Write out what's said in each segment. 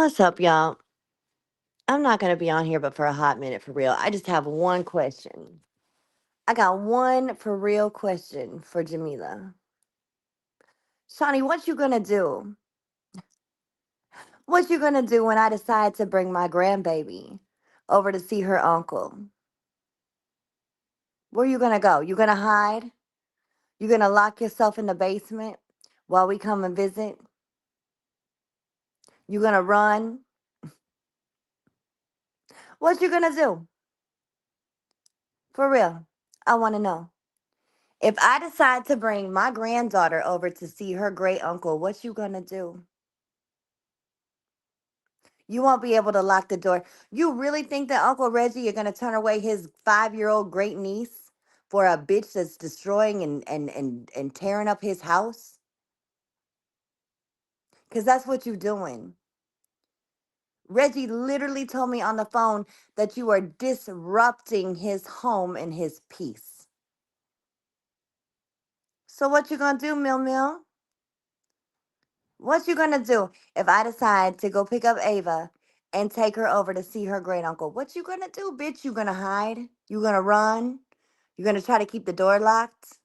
What's up, y'all? I'm not going to be on here but for a hot minute for real. I just have one question. I got one for real question for Jamila. Shawnee, what you going to do? What you going to do when I decide to bring my grandbaby over to see her uncle? Where you going to go? You going to hide? You going to lock yourself in the basement while we come and visit? You going to run? What you going to do? For real. I want to know. If I decide to bring my granddaughter over to see her great uncle, what you gonna do? You won't be able to lock the door. You really think that Uncle Reggie you're gonna turn away his 5-year-old great niece for a bitch that's destroying and tearing up his house? Cause that's what you doing. Reggie literally told me on the phone that you are disrupting his home and his peace. So what you gonna do, Mill Mill? What you gonna do if I decide to go pick up Ava and take her over to see her great uncle? What you gonna do, bitch? You gonna hide? You gonna run? You gonna try to keep the door locked?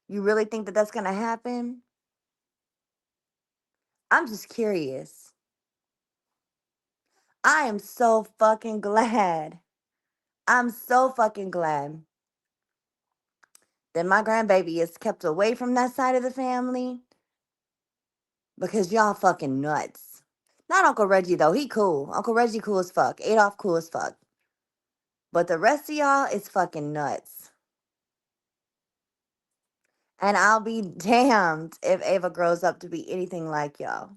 You really think that that's gonna happen? I'm just curious. I am so fucking glad. I'm so fucking glad that my grandbaby is kept away from that side of the family because y'all fucking nuts. Not Uncle Reggie though. He cool. Uncle Reggie cool as fuck. Adolf cool as fuck. But the rest of y'all is fucking nuts. And I'll be damned if Ava grows up to be anything like y'all.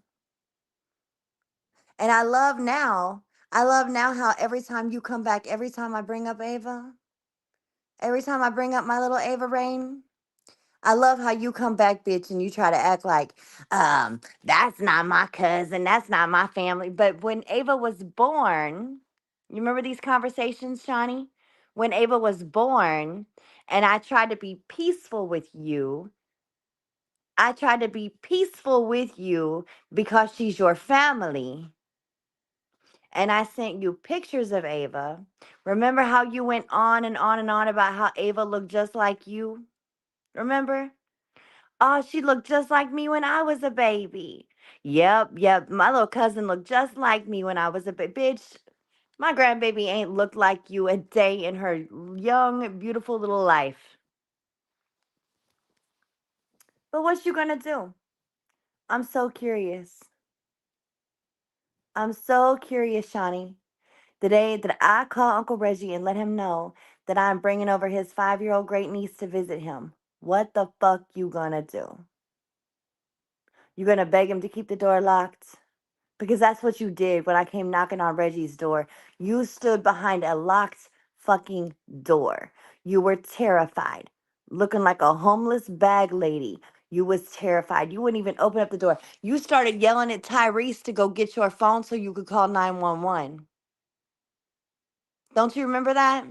And I love now how every time you come back, every time I bring up Ava, every time I bring up my little Ava Rain, I love how you come back, bitch, and you try to act like, that's not my cousin, that's not my family. But when Ava was born, you remember these conversations, Shawnee? When Ava was born, and I tried to be peaceful with you, I tried to be peaceful with you because she's your family. And I sent you pictures of Ava. Remember how you went on and on and on about how Ava looked just like you? Remember? Oh, she looked just like me when I was a baby. Yep. My little cousin looked just like me when I was a baby. Bitch, my grandbaby ain't looked like you a day in her young, beautiful little life. But what you gonna do? I'm so curious. I'm so curious, Shawnee. The day that I call Uncle Reggie and let him know that I'm bringing over his 5-year-old great niece to visit him, what the fuck you gonna do? You gonna beg him to keep the door locked? Because that's what you did when I came knocking on Reggie's door. You stood behind a locked fucking door. You were terrified, looking like a homeless bag lady. You was terrified. You wouldn't even open up the door. You started yelling at Tyrese to go get your phone so you could call 911. Don't you remember that?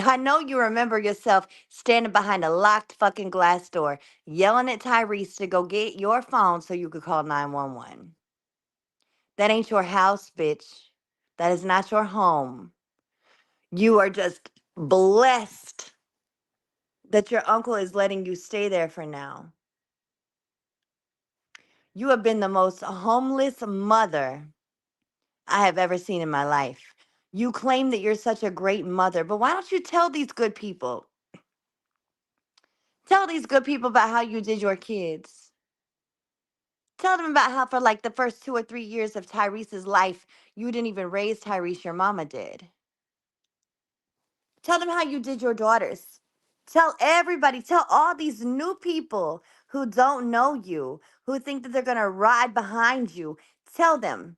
I know you remember yourself standing behind a locked fucking glass door, yelling at Tyrese to go get your phone so you could call 911. That ain't your house, bitch. That is not your home. You are just blessed that your uncle is letting you stay there for now. You have been the most homeless mother I have ever seen in my life. You claim that you're such a great mother, but why don't you tell these good people? Tell these good people about how you did your kids. Tell them about how for like the first 2 or 3 years of Tyrese's life, you didn't even raise Tyrese, your mama did. Tell them how you did your daughters. Tell everybody, tell all these new people who don't know you, who think that they're going to ride behind you. Tell them.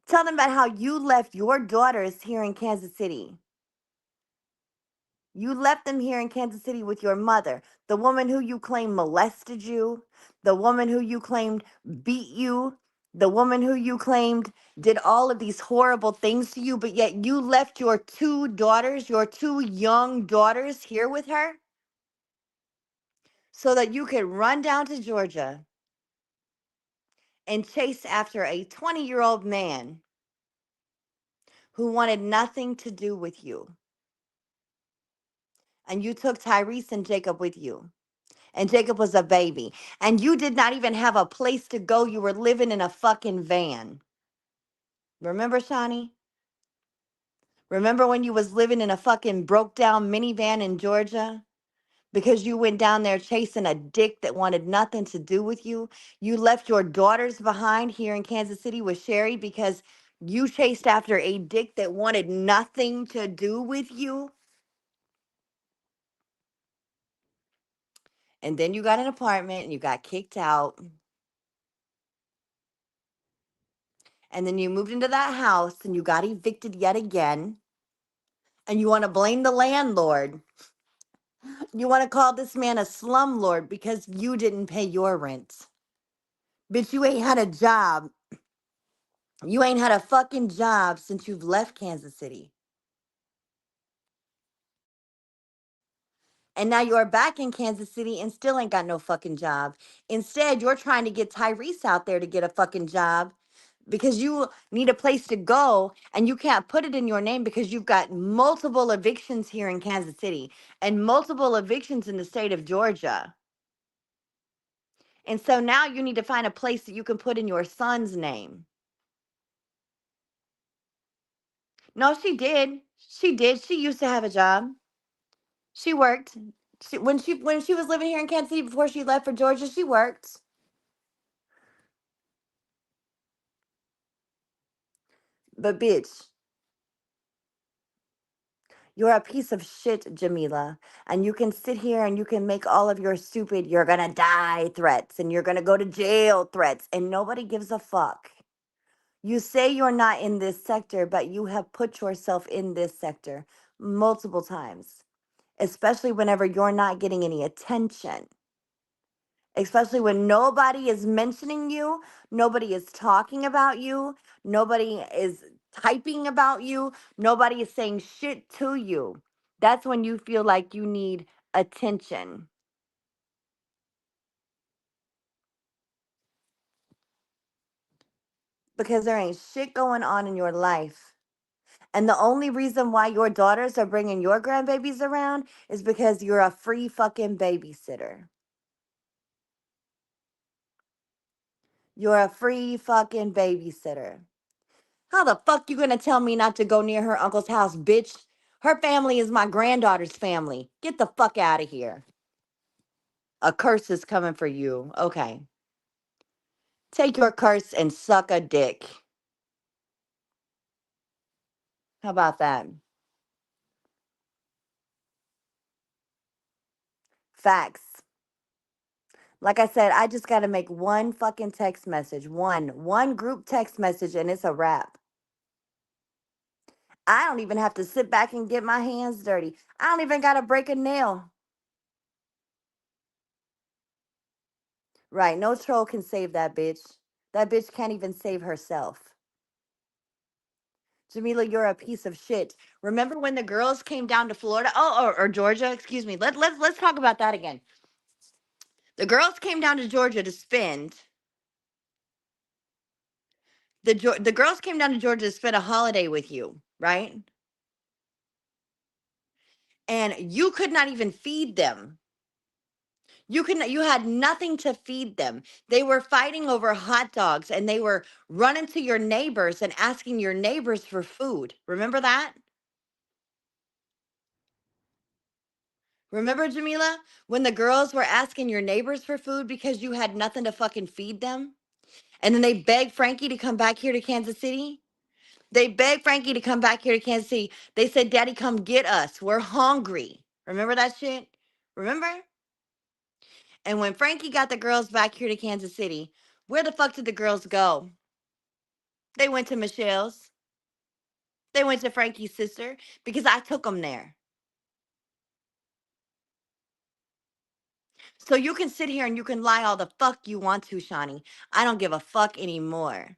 Tell them about how you left your daughters here in Kansas City. You left them here in Kansas City with your mother, the woman who you claim molested you, the woman who you claimed beat you, the woman who you claimed did all of these horrible things to you, but yet you left your two daughters, your two young daughters here with her so that you could run down to Georgia and chased after a 20-year-old man who wanted nothing to do with you. And you took Tyrese and Jacob with you. And Jacob was a baby. And you did not even have a place to go. You were living in a fucking van. Remember, Shawnee? Remember when you was living in a fucking broke down minivan in Georgia? Because you went down there chasing a dick that wanted nothing to do with you. You left your daughters behind here in Kansas City with Sherry because you chased after a dick that wanted nothing to do with you. And then you got an apartment and you got kicked out. And then you moved into that house and you got evicted yet again. And you want to blame the landlord. You want to call this man a slumlord because you didn't pay your rent. Bitch, you ain't had a job. You ain't had a fucking job since you've left Kansas City. And now you're back in Kansas City and still ain't got no fucking job. Instead, you're trying to get Tyrese out there to get a fucking job because you need a place to go and you can't put it in your name because you've got multiple evictions here in Kansas City and multiple evictions in the state of Georgia. And so now you need to find a place that you can put in your son's name. No, she did. She did. She used to have a job. She worked. When she was living here in Kansas City before she left for Georgia, she worked. But bitch, you're a piece of shit, Jamila. And you can sit here and you can make all of your stupid, you're gonna die threats and you're gonna go to jail threats, and nobody gives a fuck. You say you're not in this sector, but you have put yourself in this sector multiple times, especially whenever you're not getting any attention, especially when nobody is mentioning you, nobody is talking about you, nobody is typing about you, nobody is saying shit to you. That's when you feel like you need attention because there ain't shit going on in your life. And the only reason why your daughters are bringing your grandbabies around is because you're a free fucking babysitter. You're a free fucking babysitter. How the fuck you gonna tell me not to go near her uncle's house, bitch? Her family is my granddaughter's family. Get the fuck out of here. A curse is coming for you. Okay. Take your curse and suck a dick. How about that? Facts. Like I said, I just got to make one fucking text message, one group text message, and it's a wrap. I don't even have to sit back and get my hands dirty. I don't even got to break a nail. Right. No troll can save that bitch. That bitch can't even save herself. Jamila, you're a piece of shit. Remember when the girls came down to Florida? Oh, or Georgia, excuse me. Let's talk about that again. The girls came down to Georgia to spend the girls came down to Georgia to spend a holiday with you, right? And you could not even feed them. You had nothing to feed them. They were fighting over hot dogs and they were running to your neighbors and asking your neighbors for food. Remember that? Remember, Jamila, when the girls were asking your neighbors for food because you had nothing to fucking feed them? And then they begged Frankie to come back here to Kansas City? They begged Frankie to come back here to Kansas City. They said, Daddy, come get us. We're hungry. Remember that shit? Remember? And when Frankie got the girls back here to Kansas City, where the fuck did the girls go? They went to Michelle's. They went to Frankie's sister because I took them there. So you can sit here and you can lie all the fuck you want to, Shawnee. I don't give a fuck anymore.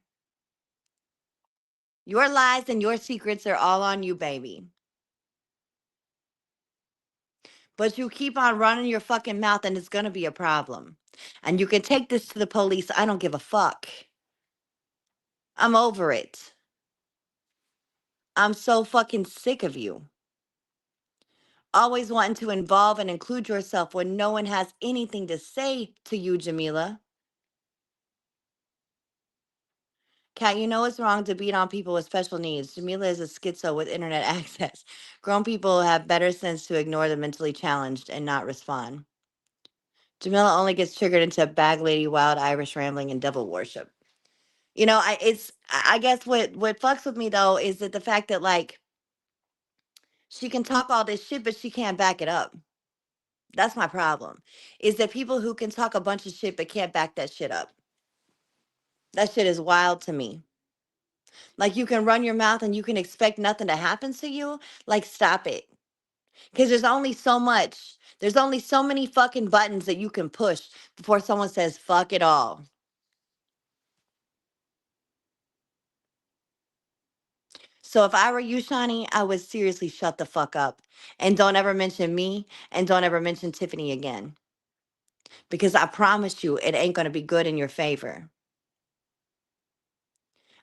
Your lies and your secrets are all on you, baby. But you keep on running your fucking mouth and it's going to be a problem. And you can take this to the police. I don't give a fuck. I'm over it. I'm so fucking sick of you. Always wanting to involve and include yourself when no one has anything to say to you, Jamila. Kat, you know it's wrong to beat on people with special needs. Jamila is a schizo with internet access. Grown people have better sense to ignore the mentally challenged and not respond. Jamila only gets triggered into bag lady, wild Irish rambling, and devil worship. You know, I guess what fucks with me though is that the fact that like she can talk all this shit, but she can't back it up. That's my problem. Is that people who can talk a bunch of shit but can't back that shit up. That shit is wild to me. Like you can run your mouth and you can expect nothing to happen to you. Like stop it. Because there's only so much. There's only so many fucking buttons that you can push before someone says fuck it all. So if I were you, Shawnee, I would seriously shut the fuck up. And don't ever mention me and don't ever mention Tiffany again. Because I promise you it ain't gonna be good in your favor.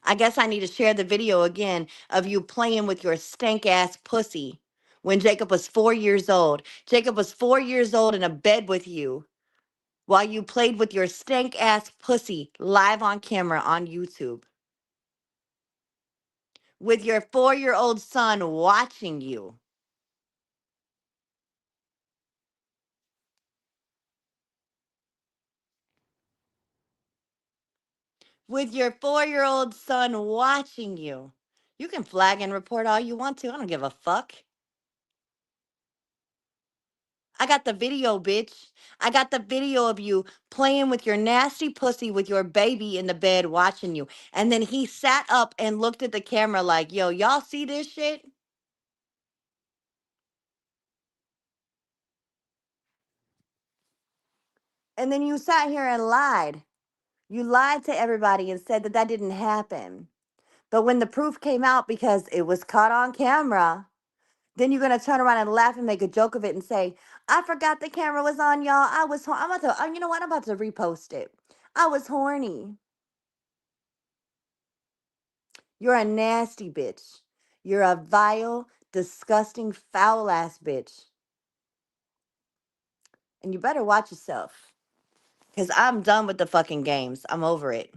I guess I need to share the video again of you playing with your stank ass pussy when Jacob was 4 years old. Jacob was 4 years old in a bed with you while you played with your stank ass pussy live on camera on YouTube with your 4 year old son watching you. With your 4 year old son watching you. You can flag and report all you want to. I don't give a fuck. I got the video, bitch. I got the video of you playing with your nasty pussy with your baby in the bed watching you. And then he sat up and looked at the camera like, yo, y'all see this shit? And then you sat here and lied. You lied to everybody and said that that didn't happen. But when the proof came out because it was caught on camera, then you're gonna turn around and laugh and make a joke of it and say, "I forgot the camera was on, y'all. I'm about to. You know what? I'm about to repost it. I was horny." You're a nasty bitch. You're a vile, disgusting, foul ass bitch. And you better watch yourself. Cause I'm done with the fucking games. I'm over it.